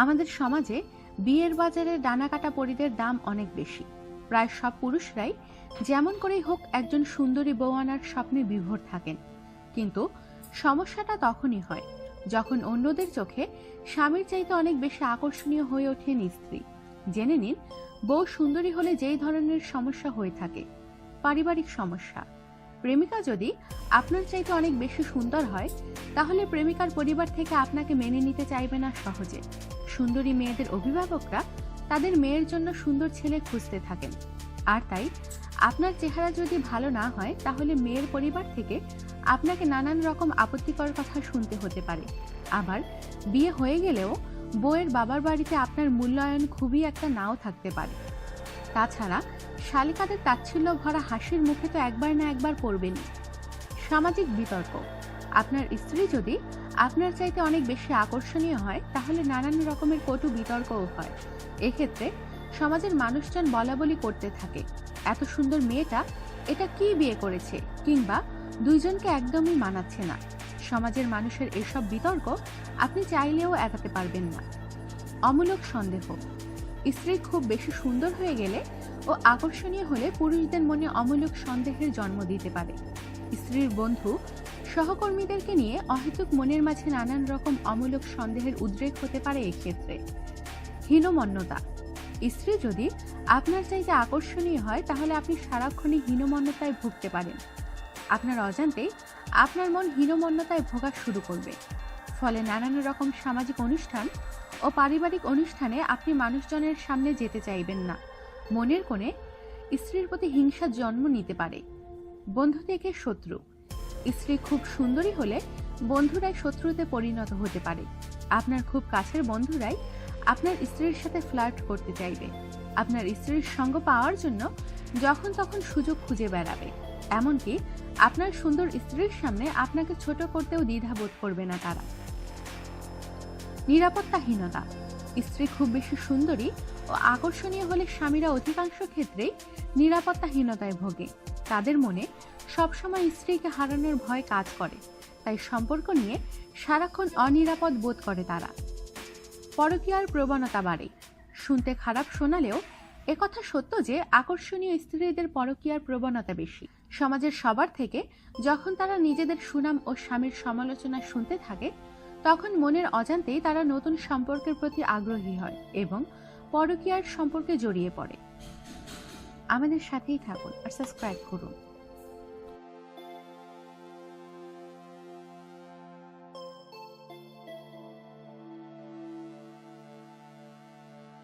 আমাদের সমাজে বিয়ের বাজারে ডানাকাটা পরীদের দাম অনেক বেশি। প্রায় সব পুরুষরাই যেমন করেই হোক একজন সুন্দরী বউ আনার স্বপ্নে বিভোর থাকেন, কিন্তু সমস্যাটা তখনই হয় যখন অন্যদের চোখে স্বামীর চাইতে অনেক বেশি আকর্ষণীয় হয়ে ওঠেন স্ত্রী। জেনে নিন বউ সুন্দরী হলে যেই ধরনের সমস্যা হয়ে থাকে। পারিবারিক সমস্যা। প্রেমিকা যদি আপনার চাইতে অনেক বেশি সুন্দর হয়, তাহলে প্রেমিকার পরিবার থেকে আপনাকে মেনে নিতে চাইবে না সহজে। সুন্দরী মেয়েদের অভিভাবকরা তাদের মেয়ের জন্য সুন্দর ছেলে খুঁজতে থাকেন, আর তাই আপনার চেহারা যদি ভালো না হয়, তাহলে মেয়ের পরিবার থেকে আপনাকে নানান রকম আপত্তিকর কথা শুনতে হতে পারে। আবার বিয়ে হয়ে গেলেও বউয়ের বাবার বাড়িতে আপনার মূল্যায়ন খুবই একটা নাও থাকতে পারে। তাছাড়া শালিকাদের তাচ্ছিল্য ভরা হাসির মুখে তো একবার না একবার পড়বেনই। সামাজিক বিতর্ক। আপনার স্ত্রী যদি আপনার চাইতে অনেক বেশি আকর্ষণীয় হয়, তাহলে নানান রকমের কটু বিতর্কও হয়। এক্ষেত্রে সমাজের মানুষজন বলাবলি করতে থাকে, এত সুন্দর মেয়েটা এটা কি বিয়ে করেছে, কিংবা দুইজনকে একদমই মানাচ্ছে না। সমাজের মানুষের এসব বিতর্ক আপনি চাইলেও এড়াতে পারবেন না। অমূলক সন্দেহ। স্ত্রী খুব বেশি সুন্দর হয়ে গেলে ও আকর্ষণীয় হলে পুরুষদের মনে অমূলক সন্দেহের জন্ম দিতে পারে। স্ত্রীর বন্ধু সহকর্মীদেরকে নিয়ে অহেতুক মনের মাঝে নানান রকম অমূলক সন্দেহের উদ্রেক হতে পারে। এক্ষেত্রে হীনমন্যতা। স্ত্রী যদি আপনার চাইতে আকর্ষণীয় হয়, তাহলে আপনি সারাক্ষণই হীনমন্যতায় ভুগতে পারেন। আপনার অজান্তেই আপনার মন হীনমন্যতায় ভোগা শুরু করবে। ফলে নানান রকম সামাজিক অনুষ্ঠান ও পারিবারিক অনুষ্ঠানে আপনি মানুষজনের সামনে যেতে চাইবেন না। মনের কোণে স্ত্রীর প্রতি হিংসা জন্ম নিতে পারে। বন্ধু থেকে শত্রু। স্ত্রী খুব সুন্দরী হলে বন্ধুরাই শত্রুতে পরিণত হতে পারে। আপনার খুব কাছের বন্ধুরাই আপনার স্ত্রীর সাথে ফ্লার্ট করতে চাইবে। আপনার স্ত্রীর সঙ্গ পাওয়ার জন্য যখন তখন সুযোগ খুঁজে বেড়াবে। এমনকি আপনার সুন্দর স্ত্রীর সামনে আপনাকে ছোট করতেও দ্বিধাবোধ করবে না তারা। নিরাপত্তাহীনতা। স্ত্রী খুব বেশি সুন্দরী ও আকর্ষণীয় হলে স্বামীরা অধিকাংশ ক্ষেত্রেই নিরাপত্তাহীনতায় ভোগে। তাদের মনে সবসময় স্ত্রীকে হারানোর ভয় কাজ করে, তাই সম্পর্ক নিয়ে সারাক্ষণ অনিরাপদ বোধ করে তারা। পরকীয়ার প্রবণতা বাড়ে। শুনতে খারাপ শোনালেও একথা সত্য যে আকর্ষণীয় স্ত্রীদের পরকীয়ার প্রবণতা বেশি। সমাজের সবার থেকে যখন তারা নিজেদের সুনাম ও স্বামীর সমালোচনা শুনতে থাকে, তখন মনের অজান্তেই তারা নতুন সম্পর্কের প্রতি আগ্রহী হয় এবং পরকীয়ার সম্পর্কে জড়িয়ে পড়ে। আমাদের সাথেই থাকুন আর সাবস্ক্রাইব করুন।